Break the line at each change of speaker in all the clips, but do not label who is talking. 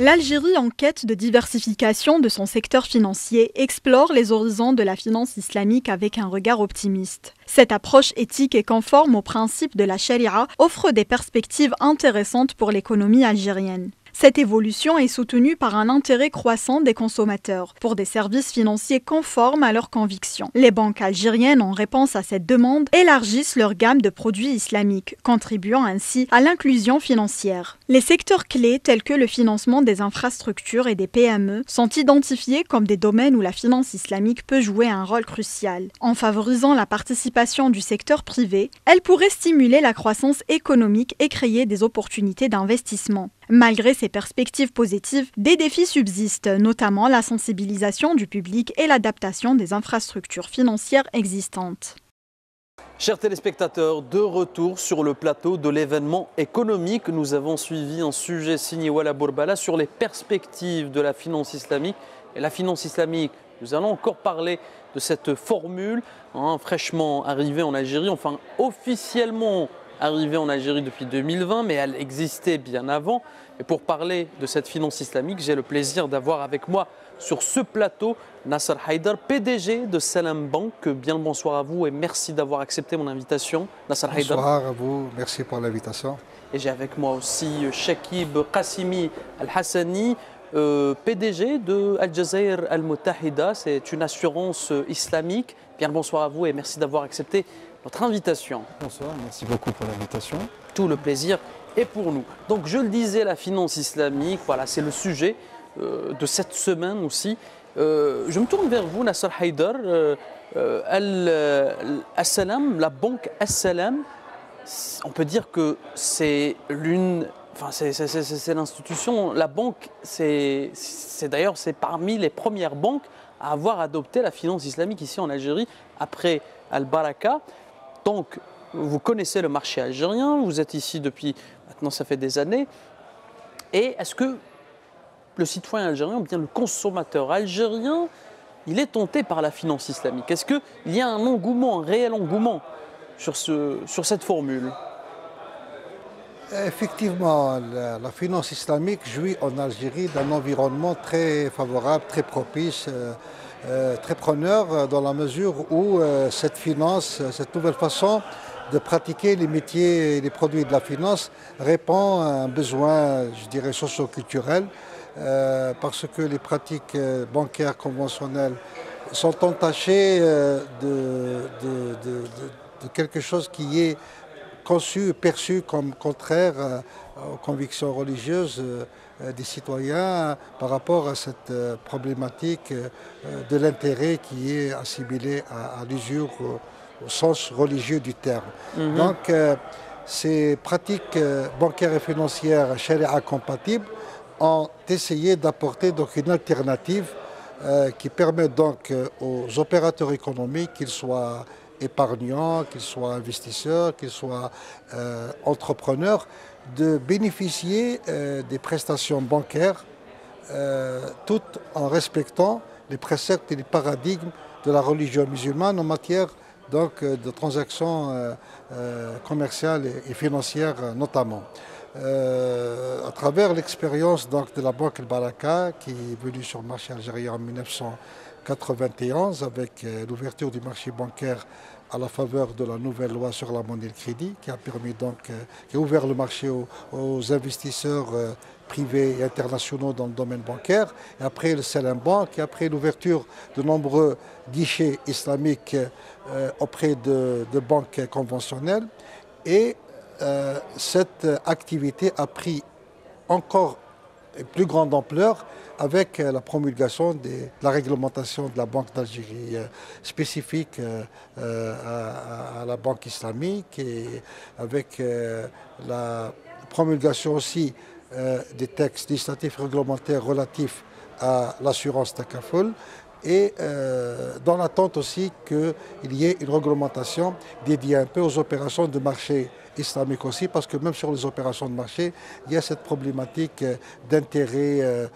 L'Algérie, en quête de diversification de son secteur financier, explore les horizons de la finance islamique avec un regard optimiste. Cette approche éthique et conforme aux principes de la charia offre des perspectives intéressantes pour l'économie algérienne. Cette évolution est soutenue par un intérêt croissant des consommateurs pour des services financiers conformes à leurs convictions. Les banques algériennes, en réponse à cette demande, élargissent leur gamme de produits islamiques, contribuant ainsi à l'inclusion financière. Les secteurs clés tels que le financement des infrastructures et des PME sont identifiés comme des domaines où la finance islamique peut jouer un rôle crucial. En favorisant la participation du secteur privé, elle pourrait stimuler la croissance économique et créer des opportunités d'investissement. Malgré ces perspectives positives, des défis subsistent, notamment la sensibilisation du public et l'adaptation des infrastructures financières existantes.
Chers téléspectateurs, de retour sur le plateau de l'événement économique, nous avons suivi un sujet signé Wala Bourbala sur les perspectives de la finance islamique. Et la finance islamique, nous allons encore parler de cette formule fraîchement arrivée en Algérie, enfin officiellement arrivée en Algérie depuis 2020, mais elle existait bien avant. Et pour parler de cette finance islamique, j'ai le plaisir d'avoir avec moi sur ce plateau Nasser Haïdar, PDG de Salam Bank. Bien le bonsoir à vous et merci d'avoir accepté mon invitation. Nasser Haïdar.
Bonsoir à vous, merci pour l'invitation.
Et j'ai avec moi aussi Shakib Qassimi Al-Hassani, PDG de Al Jazair Al Muttahida. C'est une assurance islamique. Bien le bonsoir à vous et merci d'avoir accepté notre invitation.
Bonsoir, merci beaucoup pour l'invitation.
Tout le plaisir est pour nous. Donc je le disais, la finance islamique, voilà, c'est le sujet de cette semaine aussi. Je me tourne vers vous, Nasser Haïdar. Al-Salam, la banque Al-Salam, on peut dire que c'est c'est l'institution, la banque, c'est d'ailleurs c'est parmi les premières banques à avoir adopté la finance islamique ici en Algérie après Al-Baraka. Donc, vous connaissez le marché algérien, vous êtes ici depuis, maintenant ça fait des années. Et est-ce que le citoyen algérien ou bien le consommateur algérien, il est tenté par la finance islamique? Est-ce qu'il y a un engouement, un réel engouement sur cette formule?
Effectivement, la finance islamique jouit en Algérie d'un environnement très favorable, très propice, très preneur dans la mesure où cette finance, cette nouvelle façon de pratiquer les métiers et les produits de la finance répond à un besoin, je dirais, socio-culturel, parce que les pratiques bancaires conventionnelles sont entachées de quelque chose qui est conçu, perçu comme contraire aux convictions religieuses des citoyens par rapport à cette problématique de l'intérêt qui est assimilé à l'usure au sens religieux du terme. Donc ces pratiques bancaires et financières sharia compatibles ont essayé d'apporter donc une alternative qui permet donc aux opérateurs économiques, qu'ils soient épargnants, qu'ils soient investisseurs, qu'ils soient entrepreneurs, de bénéficier des prestations bancaires tout en respectant les préceptes et les paradigmes de la religion musulmane en matière donc, de transactions commerciales et financières notamment. À travers l'expérience de la banque El Baraka qui est venue sur le marché algérien en 1991 avec l'ouverture du marché bancaire à la faveur de la nouvelle loi sur la monnaie et le crédit qui a permis qui a ouvert le marché aux investisseurs privés et internationaux dans le domaine bancaire, et après le Salam Bank, et après l'ouverture de nombreux guichets islamiques auprès de banques conventionnelles. Et cette activité a pris encore une plus grande ampleur avec la promulgation de la réglementation de la Banque d'Algérie spécifique à la banque islamique, et avec la promulgation aussi des textes législatifs réglementaires relatifs à l'assurance Takaful, et dans l'attente aussi qu'il y ait une réglementation dédiée un peu aux opérations de marché islamique aussi, parce que même sur les opérations de marché, il y a cette problématique d'intérêt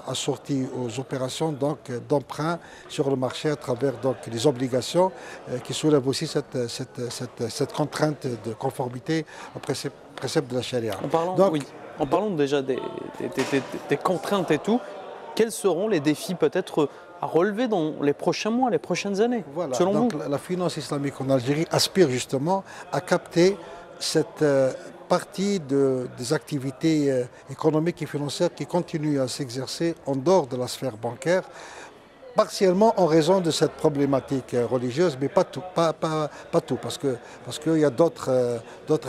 assorti aux opérations d'emprunt sur le marché à travers les obligations qui soulèvent aussi cette contrainte de conformité aux préceptes de la charia.
En parlant,
donc,
oui. En parlant déjà des contraintes et tout, quels seront les défis peut-être à relever dans les prochains mois, les prochaines années,
Voilà,
selon
donc
vous?
la finance islamique en Algérie aspire justement à capter cette partie des activités économiques et financières qui continuent à s'exercer en dehors de la sphère bancaire, partiellement en raison de cette problématique religieuse, mais pas tout, pas tout parce qu'il y a d'autres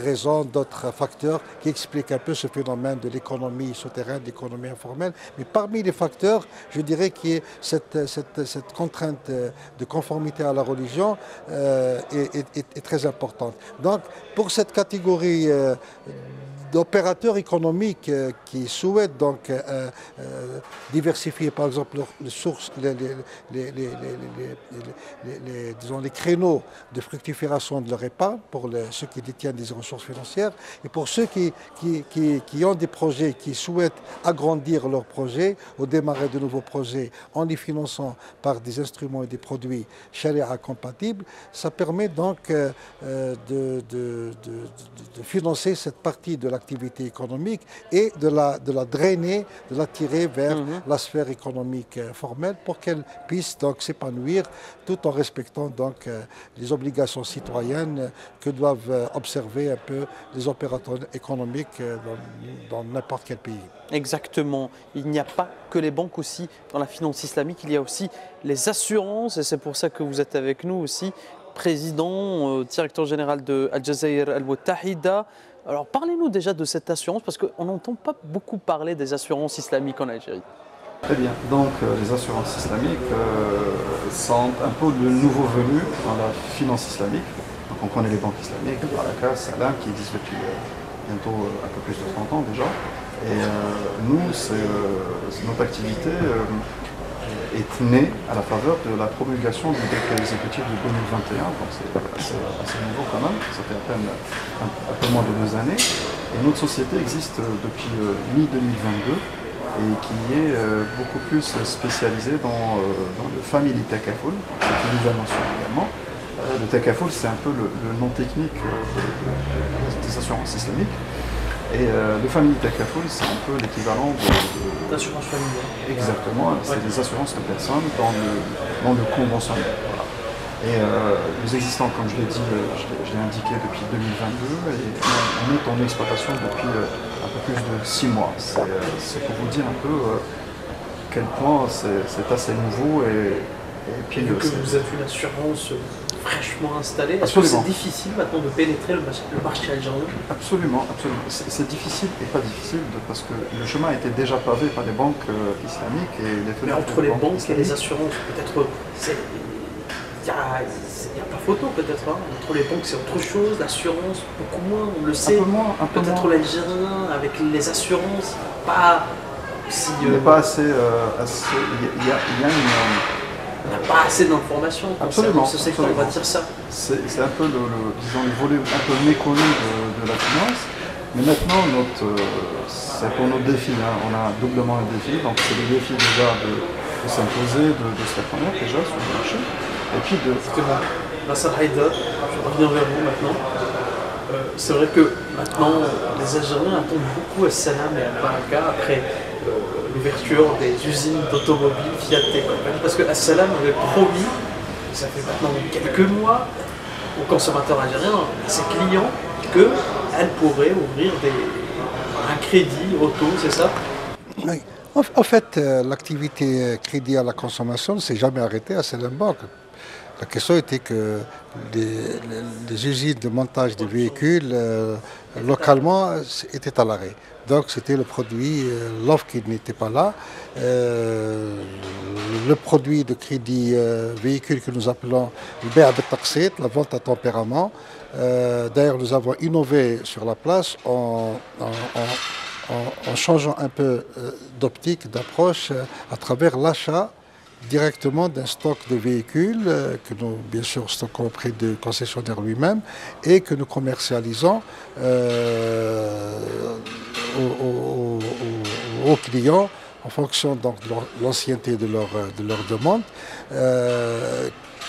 raisons, d'autres facteurs qui expliquent un peu ce phénomène de l'économie souterraine, de l'économie informelle. Mais parmi les facteurs, je dirais qu'il y a cette contrainte de conformité à la religion est très importante. Donc, pour cette catégorie d'opérateurs économiques qui souhaitent donc diversifier par exemple les sources, disons, les créneaux de fructification de leur épargne pour ceux qui détiennent des ressources financières et pour ceux qui ont des projets, qui souhaitent agrandir leurs projets ou démarrer de nouveaux projets en les finançant par des instruments et des produits Sharia compatibles, ça permet donc de financer cette partie de l'activité économique et de la drainer, de la tirer vers la sphère économique formelle pour qu'elle puisse donc s'épanouir tout en respectant donc les obligations citoyennes que doivent observer un peu les opérateurs économiques dans n'importe quel pays.
Exactement. Il n'y a pas que les banques aussi dans la finance islamique, il y a aussi les assurances et c'est pour ça que vous êtes avec nous aussi, président, directeur général de Al Jazair Al Muttahida. Alors parlez-nous déjà de cette assurance parce qu'on n'entend pas beaucoup parler des assurances islamiques en Algérie.
Très bien. Donc les assurances islamiques sont un peu de nouveaux venus dans la finance islamique. Donc on connaît les banques islamiques, Baraka, Salam, qui existent depuis bientôt un peu plus de 30 ans déjà. Et nous, notre activité est née à la faveur de la promulgation du décret exécutif de 2021. Donc c'est assez nouveau quand même, ça fait à peine un peu moins de 2 années. Et notre société existe depuis mi-2022. Et qui est beaucoup plus spécialisé dans le family takaful, c'est une nouvelle mention également. Le takaful, c'est un peu le nom technique des assurances islamiques. Et le family takaful, c'est un peu l'équivalent
D'assurance familiale.
Exactement, c'est des assurances de personnes dans le conventionnel. Voilà. Et nous existons, comme je l'ai dit, je l'ai indiqué depuis 2022 et on est en exploitation depuis un peu plus de 6 mois. C'est pour vous dire un peu quel point c'est assez nouveau et puis
vu que vous êtes une assurance fraîchement installée, est-ce que
Absolument.
c'est difficile maintenant de pénétrer le marché algérien?
Absolument, absolument. C'est difficile et pas difficile parce que le chemin était déjà pavé par les banques islamiques et les
Mais entre les banques et les assurances, peut-être il n'y a pas photo peut-être, hein. Entre les banques c'est autre chose, l'assurance beaucoup moins, on le sait.
Un peu moins,
peut-être l'Algérien avec les assurances, pas si...
Il n'est pas assez... il y a
on n'a pas assez d'informations concernant ce secteur, on va dire ça.
C'est un peu disons, le volet un peu méconnu de la finance. Mais maintenant, c'est pour nos défis. Hein. On a doublement un défi. Donc c'est le défi déjà de s'imposer, de se faire connaître déjà sur le marché. Et puis de...
Justement, Nasser Haïdar, je reviens vers vous maintenant. C'est vrai que maintenant, les Algériens attendent beaucoup à Salam et à Baraka après l'ouverture des usines d'automobiles Fiat et compagnie. Parce que Salam avait promis, ça fait maintenant quelques mois, aux consommateurs algériens, à ses clients, qu'elle pourrait ouvrir un crédit auto, c'est ça?
Oui. En fait, l'activité crédit à la consommation ne s'est jamais arrêtée à Salam Bank. La question était que les usines de montage des véhicules localement étaient à l'arrêt. Donc c'était le produit, l'offre qui n'était pas là. Le produit de crédit véhicule que nous appelons le bay' bit-taqsit, la vente à tempérament. D'ailleurs, nous avons innové sur la place en changeant un peu d'optique, d'approche à travers l'achat directement d'un stock de véhicules que nous, bien sûr, stockons auprès du concessionnaire lui-même et que nous commercialisons aux clients en fonction donc, de l'ancienneté de leur demande,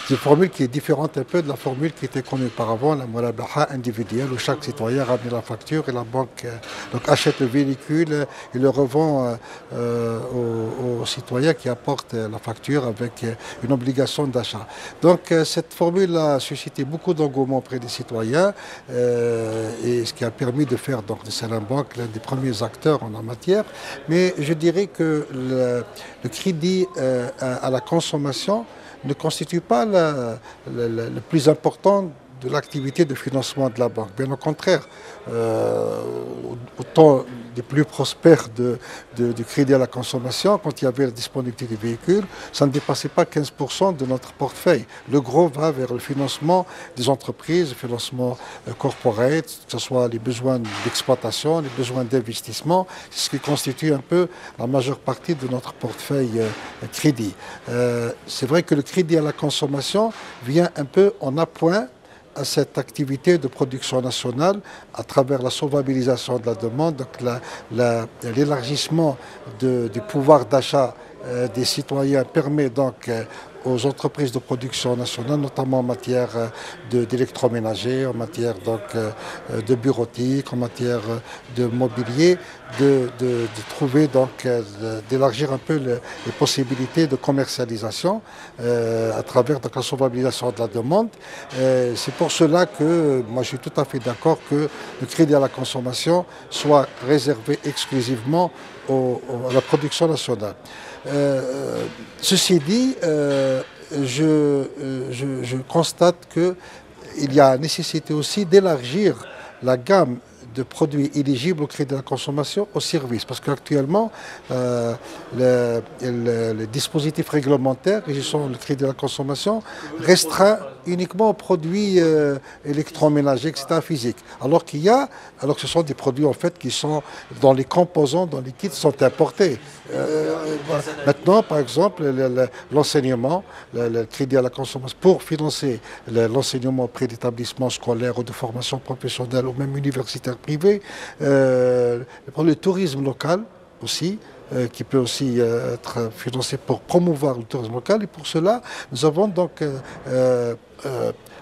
C'est une formule qui est différente un peu de la formule qui était connue auparavant, la murabaha individuelle, où chaque citoyen ramène la facture et la banque donc achète le véhicule et le revend au citoyen qui apporte la facture avec une obligation d'achat. Donc cette formule a suscité beaucoup d'engouement auprès des citoyens et ce qui a permis de faire donc, de Salam Bank l'un des premiers acteurs en la matière. Mais je dirais que le crédit à la consommation ne constitue pas le plus important de l'activité de financement de la banque. Bien au contraire, au temps des plus prospères du crédit à la consommation, quand il y avait la disponibilité des véhicules, ça ne dépassait pas 15% de notre portefeuille. Le gros va vers le financement des entreprises, le financement corporate, que ce soit les besoins d'exploitation, les besoins d'investissement, c'est ce qui constitue un peu la majeure partie de notre portefeuille crédit. C'est vrai que le crédit à la consommation vient un peu en appoint à cette activité de production nationale à travers la solvabilisation de la demande, donc l'élargissement du pouvoir d'achat des citoyens permet donc aux entreprises de production nationale, notamment en matière d'électroménager, en matière donc, de bureautique, en matière de mobilier, de trouver donc, d'élargir un peu les possibilités de commercialisation à travers donc, la solvabilisation de la demande. C'est pour cela que moi je suis tout à fait d'accord que le crédit à la consommation soit réservé exclusivement à la production nationale. Ceci dit, je constate qu'il y a nécessité aussi d'élargir la gamme de produits éligibles au crédit à la consommation aux services. Parce qu'actuellement, le dispositif réglementaire régissant le crédit à la consommation restreint uniquement aux produits électroménagers, etc., physiques. Alors que ce sont des produits en fait qui sont dans les composants, dans les kits, sont importés. Voilà. Maintenant, par exemple, l'enseignement, le crédit à la consommation, pour financer l'enseignement auprès d'établissements scolaires ou de formation professionnelle ou même universitaire privé, le tourisme local aussi, qui peut aussi être financé pour promouvoir le tourisme local. Et pour cela, nous avons donc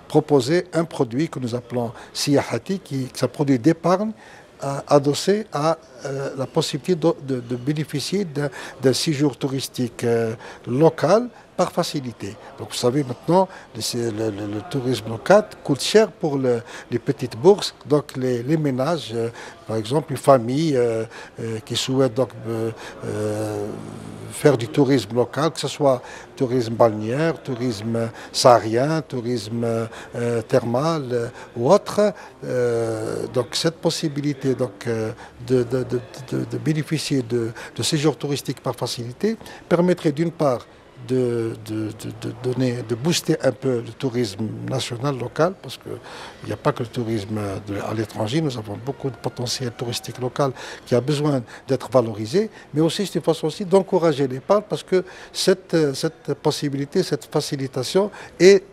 proposé un produit que nous appelons Siyahati, qui est un produit d'épargne adossé à la possibilité de bénéficier d'un séjour touristique local par facilité. Donc vous savez maintenant, le tourisme local coûte cher pour les petites bourses. Donc les ménages, par exemple une famille qui souhaite donc faire du tourisme local, que ce soit tourisme balnéaire, tourisme saharien, tourisme thermal ou autre. Donc cette possibilité donc, de bénéficier de séjours touristiques par facilité permettrait d'une part de booster un peu le tourisme national, local, parce qu'il n'y a pas que le tourisme à l'étranger, nous avons beaucoup de potentiel touristique local qui a besoin d'être valorisé, mais aussi c'est une façon aussi d'encourager l'épargne, parce que cette possibilité, cette facilitation est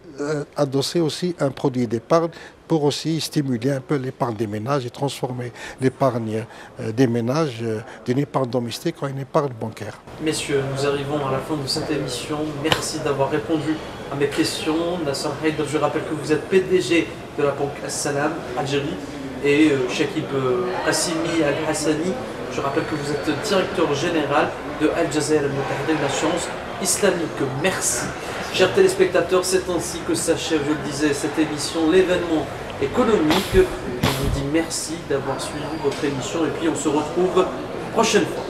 adossée aussi à un produit d'épargne pour aussi stimuler un peu l'épargne des ménages et transformer l'épargne des ménages d'une épargne domestique en une épargne bancaire.
Messieurs, nous arrivons à la fin de cette émission. Merci d'avoir répondu à mes questions. Nasser Haïder, je rappelle que vous êtes PDG de la banque As-Salam Algérie et Chakib Qassimi Al-Hassani, je rappelle que vous êtes directeur général de Al Jazair Al-Muttahida, une assurance islamique. Merci. Chers téléspectateurs, c'est ainsi que s'achève, je le disais, cette émission, l'événement économique. Je vous dis merci d'avoir suivi votre émission et puis on se retrouve prochaine fois.